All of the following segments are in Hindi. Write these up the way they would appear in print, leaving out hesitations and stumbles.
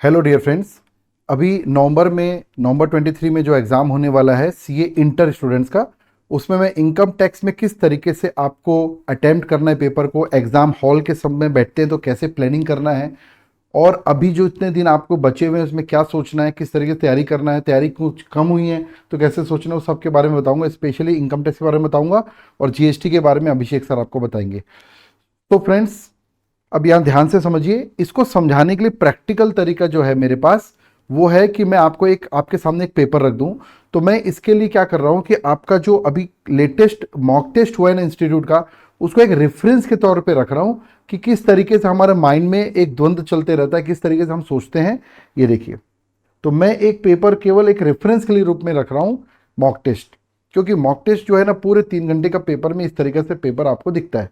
Hello dear friends. अभी नवंबर 23 में जो एग्ज़ाम होने वाला है सीए इंटर स्टूडेंट्स का, उसमें मैं इनकम टैक्स में किस तरीके से आपको अटेम्प्ट करना है पेपर को, एग्ज़ाम हॉल के समय बैठते हैं तो कैसे प्लानिंग करना है, और अभी जो इतने दिन आपको बचे हुए हैं उसमें क्या सोचना है, किस तरीके से तैयारी करना है, तैयारी कुछ कम हुई है तो कैसे सोचना है, उस सब के बारे में बताऊंगा। स्पेशली इनकम टैक्स के बारे में बताऊंगा और जीएसटी के बारे में अभिषेक सर आपको बताएंगे। तो फ्रेंड्स, अब यहाँ ध्यान से समझिए। इसको समझाने के लिए प्रैक्टिकल तरीका जो है मेरे पास वो है कि मैं आपको आपके सामने एक पेपर रख दूं। तो मैं इसके लिए क्या कर रहा हूं कि आपका जो अभी लेटेस्ट मॉक टेस्ट हुआ है ना इंस्टीट्यूट का, उसको एक रेफरेंस के तौर पे रख रहा हूं कि किस तरीके से हमारे माइंड में एक द्वंद्व चलते रहता है, किस तरीके से हम सोचते हैं। ये देखिए, तो मैं एक पेपर केवल एक रेफरेंस के लिए रूप में रख रहा हूं, मॉक टेस्ट। क्योंकि मॉक टेस्ट जो है ना, पूरे 3 घंटे का पेपर में इस तरीके से पेपर आपको दिखता है।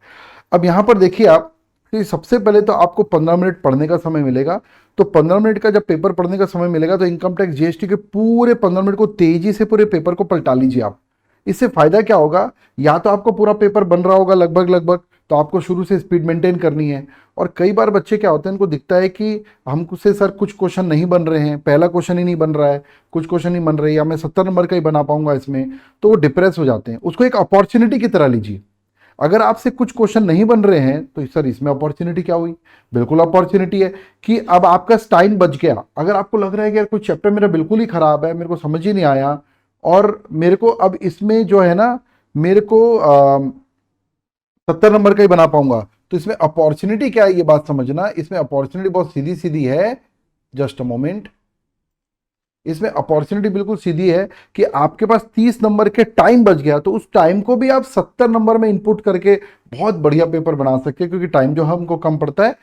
अब यहां पर देखिए आप, तो सबसे पहले तो आपको 15 मिनट पढ़ने का समय मिलेगा। तो 15 मिनट का जब पेपर पढ़ने का समय मिलेगा तो इनकम टैक्स जीएसटी के पूरे 15 मिनट को तेजी से पूरे पेपर को पलटा लीजिए आप। इससे फायदा क्या होगा, या तो आपको पूरा पेपर बन रहा होगा लगभग लगभग, तो आपको शुरू से स्पीड मेंटेन करनी है। और कई बार बच्चे क्या होते हैं, उनको दिखता है कि हमसे सर कुछ क्वेश्चन नहीं बन रहे हैं, पहला क्वेश्चन ही नहीं बन रहा है, कुछ क्वेश्चन नहीं बन रहे, या मैं 70 नंबर का ही बना पाऊंगा इसमें, तो वो डिप्रेस हो जाते हैं। उसको एक अपॉर्चुनिटी की तरह लीजिए। अगर आपसे कुछ क्वेश्चन नहीं बन रहे हैं तो सर इसमें अपॉर्चुनिटी क्या हुई, बिल्कुल अपॉर्चुनिटी है कि अब आपका टाइम बच गया। अगर आपको लग रहा है कि यार कोई चैप्टर मेरा बिल्कुल ही खराब है, मेरे को समझ ही नहीं आया, और मेरे को अब इसमें जो है ना, मेरे को 70 नंबर का ही बना पाऊंगा, तो इसमें अपॉर्चुनिटी क्या है ये बात समझना। इसमें अपॉर्चुनिटी बहुत सीधी सीधी है। Just a moment. इसमें अपॉर्चुनिटी बिल्कुल सीधी है कि आपके पास 30 नंबर के टाइम बच गया, तो उस टाइम को भी आप 70 नंबर में इनपुट करके बहुत बढ़िया पेपर बना सकते हैं। क्योंकि टाइम जो हमको कम पड़ता है,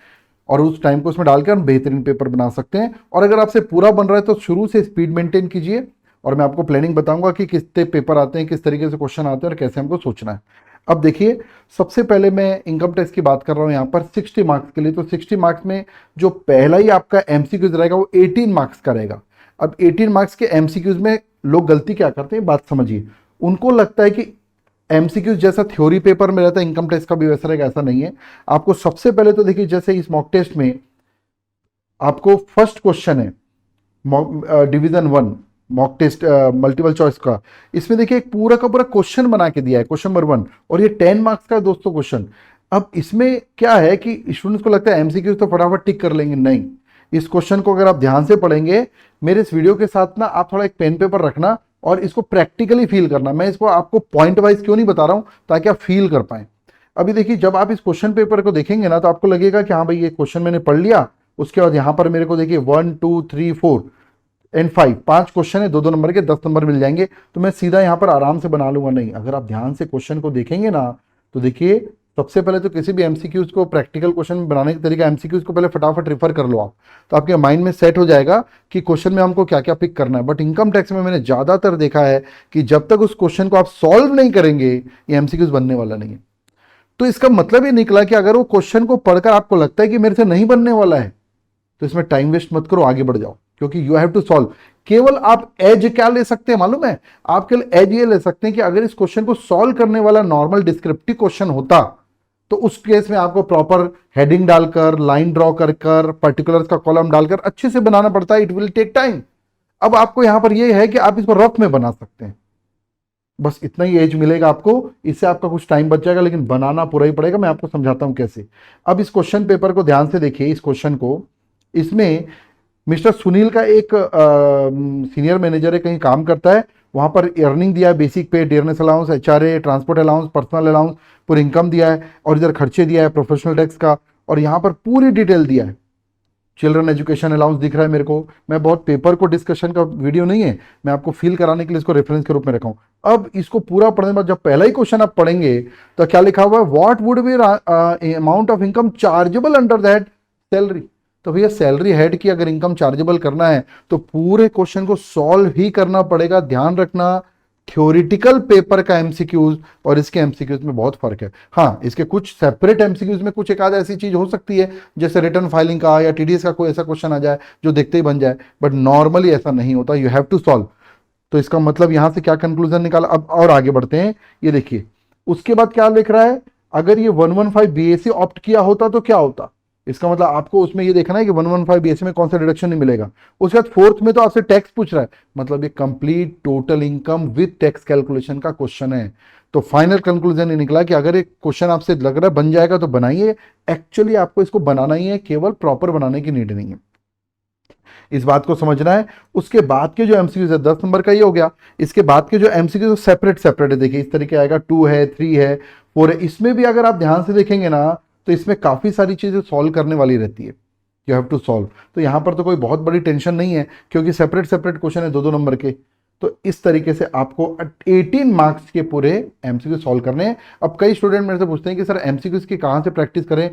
और उस टाइम को उसमें डालकर हम बेहतरीन पेपर बना सकते हैं। और अगर आपसे पूरा बन रहा है तो शुरू से स्पीड मेंटेन कीजिए, और मैं आपको प्लानिंग बताऊंगा कि कितने पेपर आते हैं, किस तरीके से क्वेश्चन आते हैं और कैसे हमको सोचना है। अब देखिए, सबसे पहले मैं इनकम टैक्स की बात कर रहा हूं यहाँ पर 60 मार्क्स के लिए। तो 60 मार्क्स में जो पहला ही आपका एमसीक्यूज रहेगा वो 18 मार्क्स का रहेगा। अब 18 मार्क्स के एमसीक्यूज में लोग गलती क्या करते हैं, बात समझिए। उनको लगता है कि एमसीक्यूज जैसा थ्योरी पेपर में रहता है इनकम टैक्स का भी वैसा रहेगा, ऐसा नहीं है। आपको सबसे पहले तो देखिए, जैसे इस मॉक टेस्ट में आपको फर्स्ट क्वेश्चन है division 1 mock test multiple choice का। इसमें देखिए एक पूरा का पूरा क्वेश्चन बना के दिया है, क्वेश्चन नंबर 1, और ये 10 मार्क्स का है दोस्तों क्वेश्चन। अब इसमें क्या है कि स्टूडेंट्स को लगता है एमसीक्यूज तो फटाफट टिक कर लेंगे, नहीं। इस क्वेश्चन को अगर आप ध्यान से पढ़ेंगे, मेरे इस वीडियो के साथ ना आप थोड़ा एक पेन पेपर रखना और इसको प्रैक्टिकली फील करना। मैं इसको आपको पॉइंट वाइज क्यों नहीं बता रहा हूं, ताकि आप फील कर पाए। अभी देखिए, जब आप इस क्वेश्चन पेपर को देखेंगे ना, तो आपको लगेगा कि हाँ भाई ये क्वेश्चन मैंने पढ़ लिया। उसके बाद यहां पर मेरे को देखिए 1 2 3 4 एंड 5 5 क्वेश्चन है, 2 2 नंबर के 10 नंबर मिल जाएंगे, तो मैं सीधा यहां पर आराम से बना लूंगा। नहीं, अगर आप ध्यान से क्वेश्चन को देखेंगे ना, तो देखिए सबसे पहले तो किसी भी एमसीक्यूज को प्रैक्टिकल क्वेश्चन बनाने का तरीका, एमसीक्यूज को पहले फटाफट रेफर कर लो आप, तो आपके माइंड में सेट हो जाएगा कि क्वेश्चन में हमको क्या क्या पिक करना है। बट इनकम टैक्स में मैंने ज्यादातर देखा है कि जब तक उस क्वेश्चन को आप सॉल्व नहीं करेंगे, ये एमसीक्यूज बनने वाला नहीं है। तो इसका मतलब ये निकला कि अगर वो क्वेश्चन को पढ़कर आपको लगता है कि मेरे से नहीं बनने वाला है, तो इसमें टाइम वेस्ट मत करो, आगे बढ़ जाओ। क्योंकि यू हैव टू सॉल्व। केवल आप एज क्या ले सकते हैं मालूम है, आप केवल एज ये ले सकते हैं कि अगर इस क्वेश्चन को सॉल्व करने वाला नॉर्मल डिस्क्रिप्टिव क्वेश्चन होता, तो उस केस में आपको प्रॉपर हेडिंग डालकर, लाइन ड्रॉ कर कर, पर्टिकुलर्स का कॉलम डालकर अच्छे से बनाना पड़ता है। It will take time. अब आपको यहां पर यह है कि आप इसको रफ में बना सकते हैं, बस इतना ही एज मिलेगा आपको। इससे आपका कुछ टाइम बच जाएगा, लेकिन बनाना पूरा ही पड़ेगा। मैं आपको समझाता हूं कैसे। अब इस क्वेश्चन पेपर को ध्यान से देखिए। इस क्वेश्चन को, इसमें मिस्टर सुनील का एक सीनियर मैनेजर है, कहीं काम करता है, वहां पर अर्निंग दिया है, बेसिक पे, dearness allowance, HRA, transport allowance, personal allowance, पूरी इनकम दिया है, और इधर खर्चे दिया है प्रोफेशनल टैक्स का, और यहां पर पूरी डिटेल दिया है। चिल्ड्रन एजुकेशन अलाउंस दिख रहा है मेरे को। मैं बहुत पेपर को डिस्कशन का वीडियो नहीं है, मैं आपको फील कराने के लिए इसको रेफरेंस के रूप में रखा हूं। अब इसको पूरा पढ़ने के बाद जब पहला ही क्वेश्चन आप पढ़ेंगे, तो क्या लिखा हुआ है, what would be amount of income chargeable under that salary. तो भैया सैलरी हेड की अगर इनकम चार्जेबल करना है तो पूरे क्वेश्चन को सॉल्व ही करना पड़ेगा। ध्यान रखना, थ्योरेटिकल पेपर का एमसीक्यूज और इसके एमसीक्यूज में बहुत फर्क है। हाँ, इसके कुछ सेपरेट एमसीक्यूज में कुछ एक आध ऐसी चीज हो सकती है, जैसे रिटर्न फाइलिंग का या टीडीएस का कोई ऐसा क्वेश्चन आ जाए जो देखते ही बन जाए, बट नॉर्मली ऐसा नहीं होता। You have to solve. तो इसका मतलब यहां से क्या कंक्लूजन निकाला। अब और आगे बढ़ते हैं। ये देखिए, उसके बाद क्या लिख रहा है, अगर ये 115 बीएससी ऑप्ट किया होता तो क्या होता। इसका मतलब आपको उसमें ये देखना है कि 115 बीएससी में कौन सा डिडक्शन नहीं मिलेगा। उसके बाद फोर्थ में तो आपसे टैक्स पूछ रहा है, मतलब ये complete total income with tax calculation का क्वेश्चन है। तो फाइनल कंक्लूजन ये निकला कि अगर एक क्वेश्चन आपसे लग रहा है बन जाएगा तो बनाइए, एक्चुअली आपको इसको बनाना ही है, केवल प्रॉपर बनाने की नीड नहीं है, इस बात को समझना है। उसके बाद के जो एमसीक्यूज है 10 नंबर का ये हो गया। इसके बाद के जो एमसीक्यूज सेपरेट सेपरेट है, देखिए इस तरीके आएगा, 2 है, 3 है, 4 है। इसमें भी अगर आप ध्यान से देखेंगे ना तो इसमें काफी सारी चीजें सॉल्व करने वाली रहती है, यू हैव टू सॉल्व। तो यहां पर तो कोई बहुत बड़ी टेंशन नहीं है क्योंकि सेपरेट सेपरेट क्वेश्चन है 2-2 नंबर के। तो इस तरीके से आपको 18 मार्क्स के पूरे एमसीक्यू सॉल्व करने हैं। अब कई स्टूडेंट मेरे से पूछते हैं कि सर एमसीक्यूज की कहां से प्रैक्टिस करें।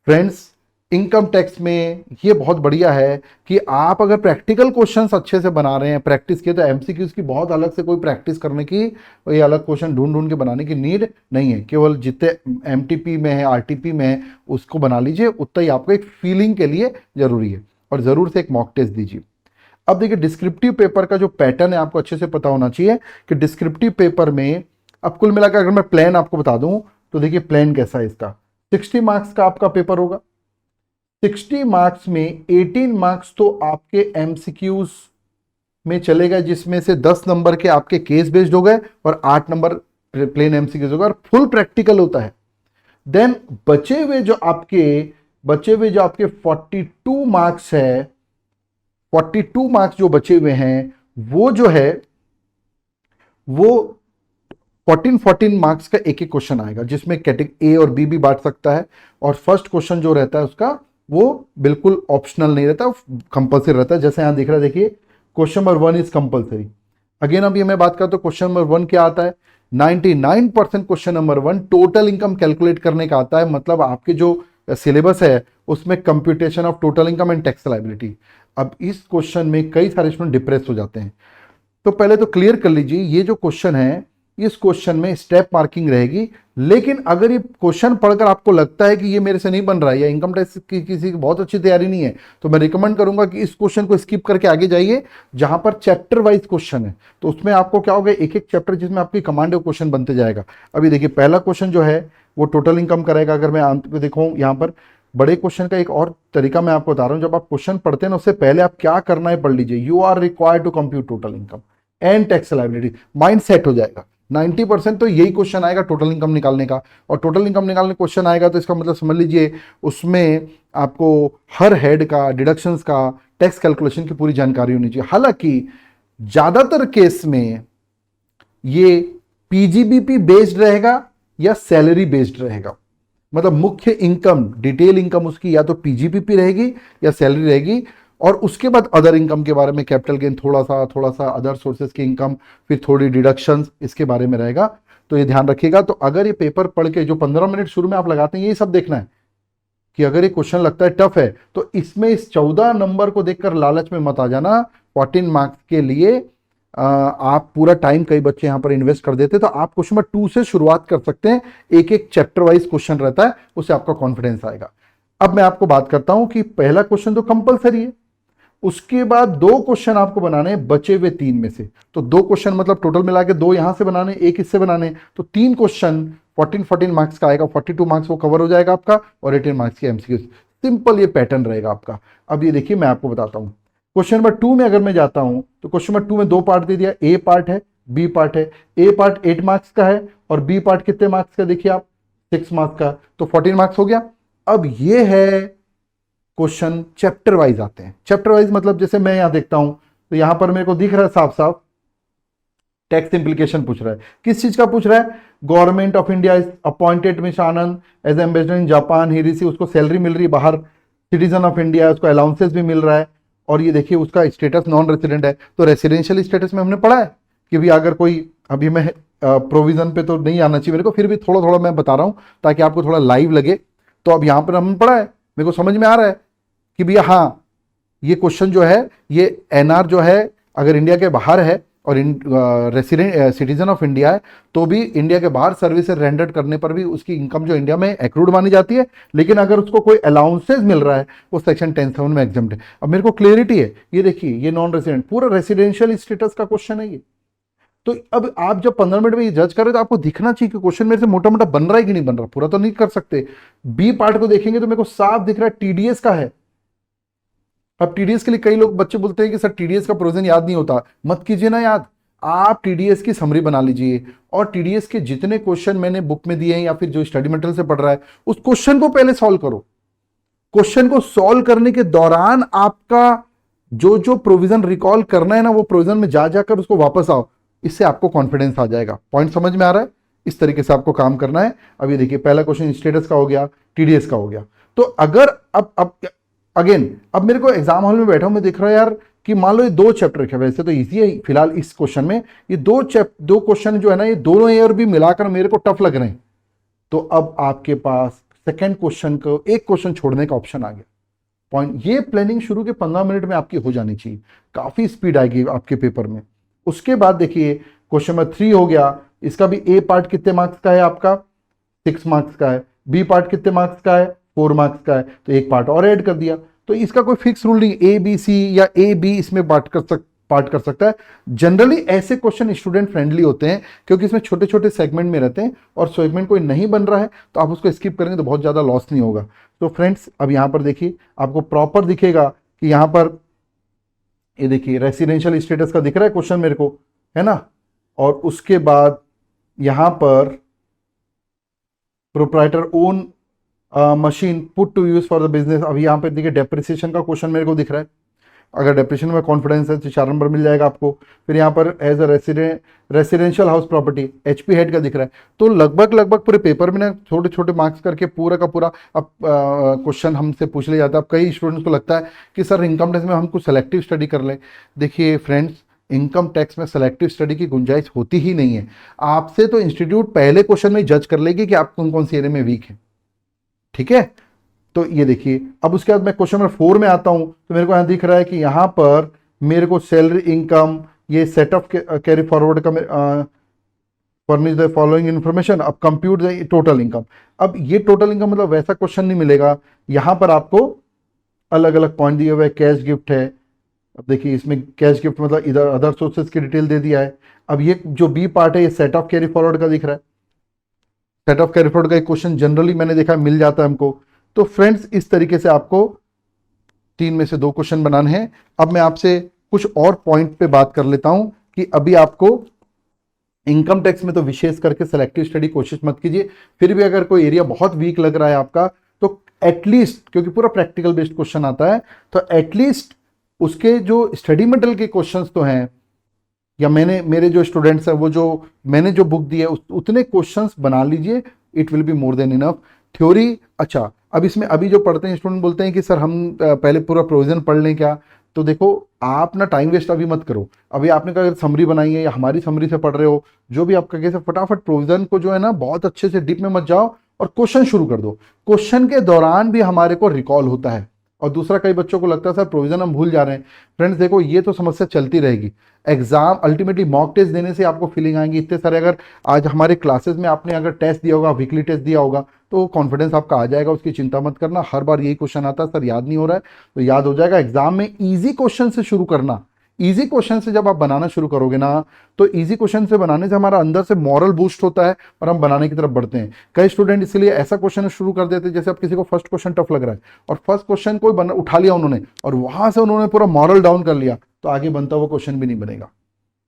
फ्रेंड्स, इनकम टैक्स में ये बहुत बढ़िया है कि आप अगर प्रैक्टिकल क्वेश्चंस अच्छे से बना रहे हैं, प्रैक्टिस किए, तो एमसीक्यूज की बहुत अलग से कोई प्रैक्टिस करने की, ये अलग क्वेश्चन ढूंढ ढूंढ के बनाने की नीड नहीं है। केवल जितने एमटीपी में है, आरटीपी में है, उसको बना लीजिए, उतना ही आपको एक फीलिंग के लिए जरूरी है। और जरूर से एक मॉक टेस्ट दीजिए। अब देखिए डिस्क्रिप्टिव पेपर का जो पैटर्न है आपको अच्छे से पता होना चाहिए कि डिस्क्रिप्टिव पेपर में अब कुल मिलाकर अगर मैं प्लान आपको बता दूं तो देखिए प्लान कैसा है इसका। 60 मार्क्स का आपका पेपर होगा। 60 मार्क्स में 18 मार्क्स तो आपके एमसीक्यूज में चलेगा, जिसमें से 10 नंबर के आपके केस बेस्ड हो गए और 8 नंबर प्लेन एमसीक्यूज होगा और फुल प्रैक्टिकल होता है। देन बचे हुए जो आपके 42 मार्क्स है, 42 मार्क्स जो बचे हुए हैं वो जो है वो 14 मार्क्स का एक एक क्वेश्चन आएगा, जिसमें कैटेगरी ए और बी भी बांट सकता है। और फर्स्ट क्वेश्चन जो रहता है उसका वो बिल्कुल ऑप्शनल नहीं रहता, कंपल्सरी रहता है। जैसे यहां दिख रहा है, देखिए question number 1 is compulsory. Again अब ये मैं बात करता हूं क्वेश्चन नंबर 1 क्या आता है। 99% question number 1 total income calculate करने का आता है। मतलब आपके जो सिलेबस है उसमें computation of total income and tax liability. अब इस क्वेश्चन में कई सारे स्टूडेंट डिप्रेस हो जाते हैं। तो पहले तो क्लियर कर लीजिए, ये जो क्वेश्चन है इस क्वेश्चन में स्टेप मार्किंग रहेगी। लेकिन अगर ये क्वेश्चन पढ़कर आपको लगता है कि ये मेरे से नहीं बन रहा है या इनकम टैक्स की किसी की बहुत अच्छी तैयारी नहीं है, तो मैं रिकमेंड करूंगा कि इस क्वेश्चन को स्किप करके आगे जाइए, जहां पर चैप्टर वाइज क्वेश्चन है। तो उसमें आपको क्या होगा, एक एक चैप्टर जिसमें आपकी कमांड क्वेश्चन बनते जाएगा। अभी देखिए पहला क्वेश्चन जो है वो टोटल इनकम करेगा। अगर मैं अंत में देखूँ यहाँ पर बड़े क्वेश्चन का एक और तरीका मैं आपको बता रहा हूं, जब आप क्वेश्चन पढ़ते हैं ना उससे पहले आप क्या करना है पढ़ लीजिए। You are required to compute total income and tax liability, mind set हो जाएगा। 90% तो यही क्वेश्चन आएगा टोटल इनकम निकालने का। और टोटल इनकम निकालने क्वेश्चन आएगा तो इसका मतलब समझ लीजिए उसमें आपको हर हेड का, डिडक्शंस का, टैक्स कैलकुलेशन की पूरी जानकारी होनी चाहिए। हालांकि ज्यादातर केस में ये पीजीबीपी बेस्ड रहेगा या सैलरी बेस्ड रहेगा। मतलब मुख्य इनकम, डिटेल इनकम उसकी या तो पीजीबीपी रहेगी या सैलरी रहेगी, और उसके बाद अदर इनकम के बारे में, कैपिटल गेन थोड़ा सा अदर सोर्सेज की इनकम, फिर थोड़ी डिडक्शंस, इसके बारे में रहेगा। तो ये ध्यान रखिएगा। तो अगर ये पेपर पढ़ के जो 15 मिनट शुरू में आप लगाते हैं, ये सब देखना है कि अगर ये क्वेश्चन लगता है टफ है तो इसमें इस 14 नंबर को देखकर लालच में मत आ जाना। 14 मार्क्स के लिए आप पूरा टाइम, कई बच्चे यहां पर इन्वेस्ट कर देते, तो आप क्वेश्चन नंबर 2 से शुरुआत कर सकते हैं। एक एक चैप्टर वाइज क्वेश्चन रहता है, उससे आपका कॉन्फिडेंस आएगा। अब मैं आपको बात करता हूं कि पहला क्वेश्चन तो कंपलसरी है, उसके बाद 2 क्वेश्चन आपको बनाने हैं बचे हुए 3 में से। तो 2 क्वेश्चन मतलब टोटल मिला के 2 यहां से बनाने, 1 इससे बनाने, तो 3 क्वेश्चन 14 मार्क्स का आएगा। 42 मार्क्स वो कवर हो जाएगा आपका, और 18 मार्क्स के एमसीक्यू। सिंपल ये पैटर्न रहेगा आपका। अब ये देखिए मैं आपको बताता हूं, क्वेश्चन नंबर 2 में अगर मैं जाता हूं तो क्वेश्चन नंबर 2 में 2 पार्ट दे दिया, ए पार्ट है, बी पार्ट है। ए पार्ट 8 मार्क्स का है और बी पार्ट कितने मार्क्स का, देखिए आप 6 मार्क्स का, तो 14 मार्क्स हो गया। अब ये है क्वेश्चन चैप्टर वाइज आते हैं। चैप्टर वाइज मतलब जैसे मैं यहां देखता हूं तो यहां पर मेरे को दिख रहा है साफ साफ टैक्स इंप्लीकेशन पूछ रहा है। किस चीज का पूछ रहा है, government of India is appointed mister Anand as ambassador in Japan, he receive, उसको सैलरी मिल रही है बाहर, सिटीजन ऑफ इंडिया, उसको अलाउंसेस भी मिल रहा है। और ये देखिए उसका स्टेटस नॉन रेसिडेंट है। तो रेसिडेंशियल स्टेटस में हमने पढ़ा है कि भी अगर कोई, अभी मैं प्रोविजन पे तो नहीं आना चाहिए मेरे को, फिर भी थोड़ा थोड़ा मैं बता रहा हूं ताकि आपको थोड़ा लाइव लगे। तो अब यहां पर हमने पढ़ा है, मेरे को समझ में आ रहा है कि भैया हाँ ये क्वेश्चन जो है, ये एनआर जो है अगर इंडिया के बाहर है और रेसिडेंट सिटीजन ऑफ इंडिया है, तो भी इंडिया के बाहर सर्विसेज रेंडर्ड करने पर भी उसकी इनकम जो इंडिया में एक्रूड मानी जाती है। लेकिन अगर उसको कोई अलाउंसेज मिल रहा है वो सेक्शन 10(7) में एग्जम्प्ट है। अब मेरे को क्लियरिटी है, ये देखिए ये नॉन रेसिडेंट, पूरा रेसिडेंशियल स्टेटस का क्वेश्चन है ये। तो अब आप जब 15 मिनट में ये जज कर रहे हो तो आपको दिखना चाहिए कि क्वेश्चन मेरे से मोटा मोटा बन रहा है कि नहीं बन रहा, पूरा तो नहीं कर सकते। बी पार्ट को देखेंगे तो मेरे को साफ दिख रहा है टीडीएस का है। अब टीडीएस के लिए कई लोग बच्चे बोलते हैं कि सर टीडीएस का प्रोविजन याद नहीं होता, मत कीजिए ना याद, आप टीडीएस की समरी बना लीजिए और टीडीएस के जितने क्वेश्चन मैंने बुक में दिए हैं या फिर जो स्टडी मटेरियल से पढ़ रहा है उस क्वेश्चन को पहले सॉल्व करो। क्वेश्चन को सॉल्व करने के दौरान आपका जो जो प्रोविजन रिकॉल करना है ना, वो प्रोविजन में जा जाकर उसको वापस आओ, इससे आपको कॉन्फिडेंस आ जाएगा। पॉइंट समझ में आ रहा है? इस तरीके से आपको काम करना है। अब ये देखिए, पहला क्वेश्चन स्टेटस का हो गया, टीडीएस का हो गया। तो अगर अब अगेन अब मेरे को एग्जाम हॉल में बैठा हूं, मैं देख रहा हूं यार कि मान लो ये 2 चैप्टर है, वैसे तो इजी है फिलहाल इस क्वेश्चन में, ये दो क्वेश्चन जो है ना, ये दोनों ए और बी मिलाकर मेरे को टफ लग रहे हैं। तो अब आपके पास सेकंड क्वेश्चन को एक क्वेश्चन छोड़ने का ऑप्शन आ गया। पॉइंट, ये प्लानिंग शुरू के 15 मिनट में आपकी हो जानी चाहिए, काफी स्पीड आएगी आपके पेपर में। उसके बाद देखिए क्वेश्चन नंबर 3 हो गया, इसका भी ए पार्ट कितने मार्क्स का है आपका, 6 मार्क्स का है, बी पार्ट कितने मार्क्स का है, 4 मार्क्स का है, तो एक पार्ट और ऐड कर दिया। तो इसका कोई फिक्स रूल नहीं, ए बी सी या ए बी इसमें पार्ट कर सकता है। जनरली ऐसे क्वेश्चन स्टूडेंट फ्रेंडली होते हैं क्योंकि इसमें छोटे छोटे सेगमेंट में रहते हैं और सेगमेंट कोई नहीं बन रहा है तो आप उसको स्किप करेंगे तो बहुत ज़्यादा लॉस नहीं होगा। तो फ्रेंड्स अब यहाँ पर देखिए आपको प्रॉपर दिखेगा कि यहाँ पर ये देखिए रेसिडेंशियल स्टेटस का दिख रहा है क्वेश्चन मेरे को, है ना। और उसके बाद यहाँ पर proprietor own machine put to use for the business, अब यहाँ पे देखिए डेप्रिसिएशन का क्वेश्चन मेरे को दिख रहा है। अगर डेप्रिसिएशन में कॉन्फिडेंस है तो 4 नंबर मिल जाएगा आपको। फिर यहाँ पर as a residential house property HP head का दिख रहा है। तो लगभग पूरे पेपर में ना छोटे छोटे मार्क्स करके पूरा का पूरा अब क्वेश्चन हमसे पूछ लिया जाता है। अब कई स्टूडेंट्स को लगता है कि सर इनकम टैक्स में हम कुछ सेलेक्टिव स्टडी कर लें। देखिए फ्रेंड्स, इनकम टैक्स में सेलेक्टिव स्टडी की गुंजाइश होती ही नहीं है। आपसे तो इंस्टीट्यूट पहले क्वेश्चन में जज कर लेगी कि आप कौन कौन सी एरिया में वीक है, ठीक है। तो ये देखिए, अब उसके बाद मैं क्वेश्चन नंबर 4 में आता हूं तो मेरे को यहां दिख रहा है कि यहां पर मेरे को सैलरी इनकम, ये सेट ऑफ कैरी फॉरवर्ड का फर्निश द फॉलोइंग इन्फॉर्मेशन, अब कंप्यूट द टोटल इनकम। अब ये टोटल इनकम मतलब वैसा क्वेश्चन नहीं मिलेगा, यहां पर आपको अलग अलग पॉइंट दिए हुए, कैश गिफ्ट है। अब देखिए इसमें कैश गिफ्ट मतलब इधर अदर सोर्सेज की डिटेल दे दिया है। अब ये जो बी पार्ट है ये सेट ऑफ कैरी फॉरवर्ड का दिख रहा है। सेट ऑफ कैरी फॉरवर्ड का एक क्वेश्चन जनरली मैंने देखा मिल जाता है हमको। तो फ्रेंड्स इस तरीके से आपको 3 में से 2 क्वेश्चन बनाने हैं। अब मैं आपसे कुछ और पॉइंट पे बात कर लेता हूं कि अभी आपको इनकम टैक्स में तो विशेष करके सेलेक्टिव स्टडी कोशिश मत कीजिए। फिर भी अगर कोई एरिया बहुत वीक लग रहा है आपका तो एटलीस्ट, क्योंकि पूरा प्रैक्टिकल बेस्ड क्वेश्चन आता है, तो एटलीस्ट उसके जो स्टडी मटेरियल के क्वेश्चंस तो हैं, या मेरे जो स्टूडेंट्स हैं वो जो मैंने जो बुक दी है उतने क्वेश्चंस बना लीजिए, it will be more than enough. Theory, अच्छा अब इसमें अभी जो पढ़ते हैं स्टूडेंट बोलते हैं कि सर हम पहले पूरा प्रोविजन पढ़ लें क्या, तो देखो आप ना टाइम वेस्ट अभी मत करो। अभी आपने कहा समरी बनाई है या हमारी समरी से पढ़ रहे हो, जो भी आपका कैसे फटाफट प्रोविजन को जो है ना बहुत अच्छे से डीप में मत जाओ और क्वेश्चन शुरू कर दो। क्वेश्चन के दौरान भी हमारे को रिकॉल होता है। और दूसरा, कई बच्चों को लगता है सर प्रोविजन हम भूल जा रहे हैं। फ्रेंड्स देखो, ये तो समस्या चलती रहेगी। एग्जाम अल्टीमेटली मॉक टेस्ट देने से आपको फीलिंग आएंगी इतने सारे। अगर आज हमारे क्लासेस में आपने अगर टेस्ट दिया होगा, वीकली टेस्ट दिया होगा, तो कॉन्फिडेंस आपका आ जाएगा, उसकी चिंता मत करना। हर बार यही क्वेश्चन आता है सर याद नहीं हो रहा है, तो याद हो जाएगा। एग्जाम में ईजी क्वेश्चन से शुरू करना। इजी क्वेश्चन से जब आप बनाना शुरू करोगे ना, तो इजी क्वेश्चन से बनाने से हमारा अंदर से मॉरल बूस्ट होता है और हम बनाने की तरफ बढ़ते हैं। कई स्टूडेंट इसलिए ऐसा क्वेश्चन शुरू कर देते हैं, जैसे अब किसी को फर्स्ट क्वेश्चन टफ लग रहा है और फर्स्ट क्वेश्चन को उठा लिया उन्होंने और वहां से उन्होंने पूरा मॉरल डाउन कर लिया, तो आगे बनता हुआ क्वेश्चन भी नहीं बनेगा।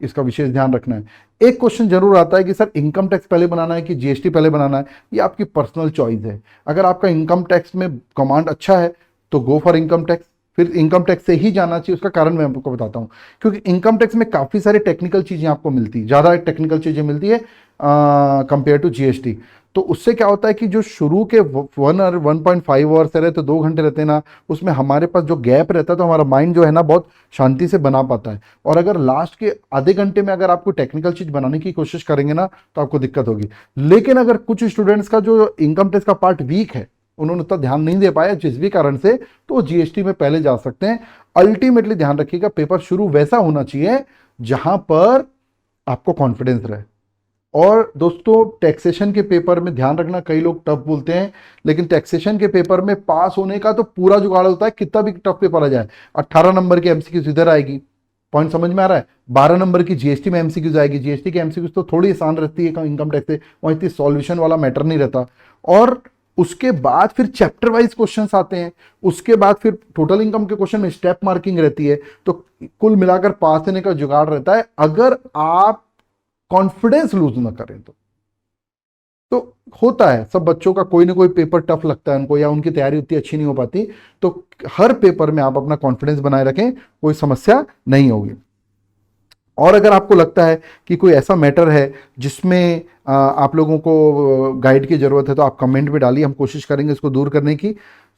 इसका विशेष ध्यान रखना है। एक क्वेश्चन जरूर आता है कि सर इनकम टैक्स पहले बनाना है कि जीएसटी पहले बनाना है। ये आपकी पर्सनल चॉइस है। अगर आपका इनकम टैक्स में कमांड अच्छा है तो गो फॉर इनकम टैक्स। फिर इनकम टैक्स से ही जाना चाहिए, उसका कारण मैं आपको बताता हूं। क्योंकि इनकम टैक्स में काफ़ी सारी टेक्निकल चीज़ें आपको मिलती है, ज़्यादा टेक्निकल चीज़ें मिलती है कंपेयर टू जीएसटी। तो उससे क्या होता है कि जो शुरू के 1 और 1.5 आवर्स रहते, 2 घंटे रहते हैं ना, उसमें हमारे पास जो गैप रहता है तो हमारा माइंड जो है ना बहुत शांति से बना पाता है। और अगर लास्ट के आधे घंटे में अगर आपको टेक्निकल चीज़ बनाने की कोशिश करेंगे ना, तो आपको दिक्कत होगी। लेकिन अगर कुछ स्टूडेंट्स का जो इनकम टैक्स का पार्ट वीक है, उन्होंने उतना ध्यान नहीं दे पाया जिस भी कारण से, तो जीएसटी में पहले जा सकते हैं। अल्टीमेटली ध्यान रखिएगा, पेपर शुरू वैसा होना चाहिए जहां पर आपको कॉन्फिडेंस रहे। और दोस्तों टैक्सेशन के पेपर में ध्यान रखना, कई लोग टफ बोलते हैं, लेकिन टैक्सेशन के पेपर में पास होने का तो पूरा जुगाड़ होता है। कितना भी टफ पेपर आ जाए, 18 नंबर की एमसीक्यू इधर आएगी, पॉइंट समझ में आ रहा है? 12 नंबर की जीएसटी में एमसीक्यूज आएगी। जीएसटी की एमसीक्यूज तो थोड़ी आसान रहती है इनकम टैक्स से, वहां इतनी सॉल्यूशन वाला मैटर नहीं रहता। और उसके बाद फिर चैप्टर वाइज क्वेश्चंस आते हैं, उसके बाद फिर टोटल इनकम के क्वेश्चन में स्टेप मार्किंग रहती है। तो कुल मिलाकर पास होने का जुगाड़ रहता है, अगर आप कॉन्फिडेंस लूज ना करें तो होता है सब बच्चों का कोई ना कोई पेपर टफ लगता है उनको, या उनकी तैयारी उतनी अच्छी नहीं हो पाती। तो हर पेपर में आप अपना कॉन्फिडेंस बनाए रखें, कोई समस्या नहीं होगी। और अगर आपको लगता है कि कोई ऐसा मैटर है जिसमें आप लोगों को गाइड की जरूरत है, तो आप कमेंट में डालिए, हम कोशिश करेंगे इसको दूर करने की।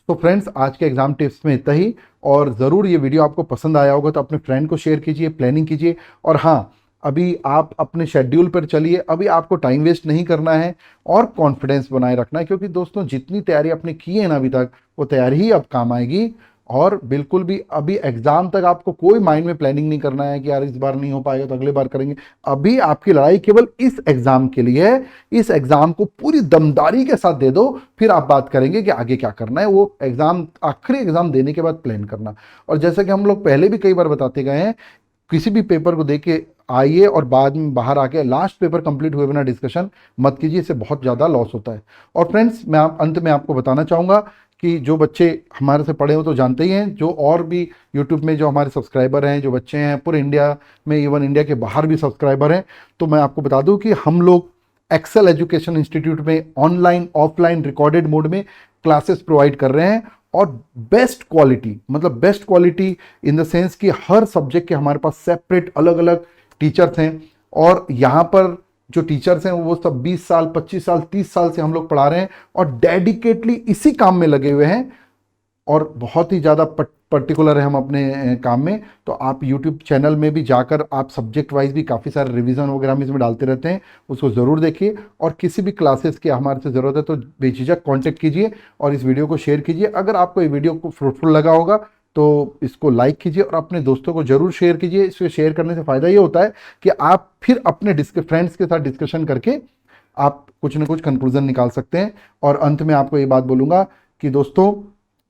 तो फ्रेंड्स, आज के एग्जाम टिप्स में इतना ही। और ज़रूर ये वीडियो आपको पसंद आया होगा तो अपने फ्रेंड को शेयर कीजिए, प्लानिंग कीजिए। और हाँ, अभी आप अपने शेड्यूल पर चलिए, अभी आपको टाइम वेस्ट नहीं करना है और कॉन्फिडेंस बनाए रखना है, क्योंकि दोस्तों जितनी तैयारी आपने की है ना अभी तक, वो तैयारी ही अब काम आएगी। और बिल्कुल भी अभी एग्जाम तक आपको कोई माइंड में प्लानिंग नहीं करना है कि यार इस बार नहीं हो पाएगा तो अगले बार करेंगे। अभी आपकी लड़ाई केवल इस एग्जाम के लिए है। इस एग्जाम को पूरी दमदारी के साथ दे दो, फिर आप बात करेंगे कि आगे क्या करना है। वो एग्जाम, आखिरी एग्जाम देने के बाद प्लान करना। और जैसा कि हम लोग पहले भी कई बार बताते गए हैं, किसी भी पेपर को देख के आइए और बाद में बाहर आके लास्ट पेपर कंप्लीट हुए बिना डिस्कशन मत कीजिए, इससे बहुत ज़्यादा लॉस होता है। और फ्रेंड्स, मैं अंत में आपको बताना चाहूँगा कि जो बच्चे हमारे से पढ़े हो तो जानते ही हैं, जो और भी यूट्यूब में जो हमारे सब्सक्राइबर हैं, जो बच्चे हैं पूरे इंडिया में, इवन इंडिया के बाहर भी सब्सक्राइबर हैं, तो मैं आपको बता दूं कि हम लोग एक्सेल एजुकेशन इंस्टीट्यूट में ऑनलाइन ऑफलाइन रिकॉर्डेड मोड में क्लासेस प्रोवाइड कर रहे हैं। और बेस्ट क्वालिटी, मतलब best quality in the sense कि हर सब्जेक्ट के हमारे पास सेपरेट अलग अलग टीचर्स हैं। और यहाँ पर जो टीचर्स हैं वो सब 20 साल 25 साल 30 साल से हम लोग पढ़ा रहे हैं और डेडिकेटली इसी काम में लगे हुए हैं, और बहुत ही ज़्यादा पर्टिकुलर है हम अपने काम में। तो आप यूट्यूब चैनल में भी जाकर आप सब्जेक्ट वाइज भी काफ़ी सारे रिवीजन वगैरह हम इसमें डालते रहते हैं, उसको ज़रूर देखिए। और किसी भी क्लासेस की हमारे से ज़रूरत है तो बेझिझक कांटेक्ट कीजिए और इस वीडियो को शेयर कीजिए। अगर आपको ये वीडियो को फ्रूटफुल लगा होगा तो इसको लाइक कीजिए और अपने दोस्तों को जरूर शेयर कीजिए। इसको शेयर करने से फ़ायदा ये होता है कि आप फिर अपने फ्रेंड्स के साथ डिस्कशन करके आप कुछ ना कुछ कंक्लूजन निकाल सकते हैं। और अंत में आपको ये बात बोलूँगा कि दोस्तों,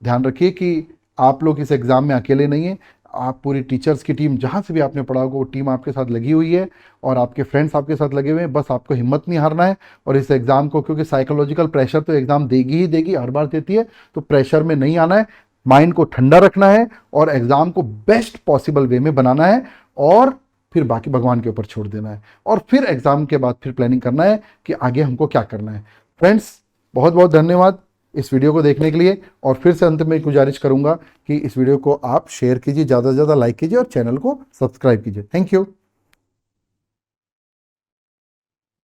ध्यान रखिए कि आप लोग इस एग्ज़ाम में अकेले नहीं हैं। आप पूरी टीचर्स की टीम, जहाँ से भी आपने पढ़ा होगा, वो टीम आपके साथ लगी हुई है और आपके फ्रेंड्स आपके साथ लगे हुए हैं। बस आपको हिम्मत नहीं हारना है और इस एग्ज़ाम को, क्योंकि साइकोलॉजिकल प्रेशर तो एग्ज़ाम देगी ही देगी, हर बार देती है, तो प्रेशर में नहीं आना है, माइंड को ठंडा रखना है और एग्ज़ाम को बेस्ट पॉसिबल वे में बनाना है। और फिर बाकी भगवान के ऊपर छोड़ देना है और फिर एग्ज़ाम के बाद फिर प्लानिंग करना है कि आगे हमको क्या करना है। फ्रेंड्स, बहुत बहुत धन्यवाद इस वीडियो को देखने के लिए। और फिर से अंत में गुजारिश करूंगा कि इस वीडियो को आप शेयर कीजिए, ज़्यादा से ज़्यादा लाइक कीजिए और चैनल को सब्सक्राइब कीजिए। Thank you.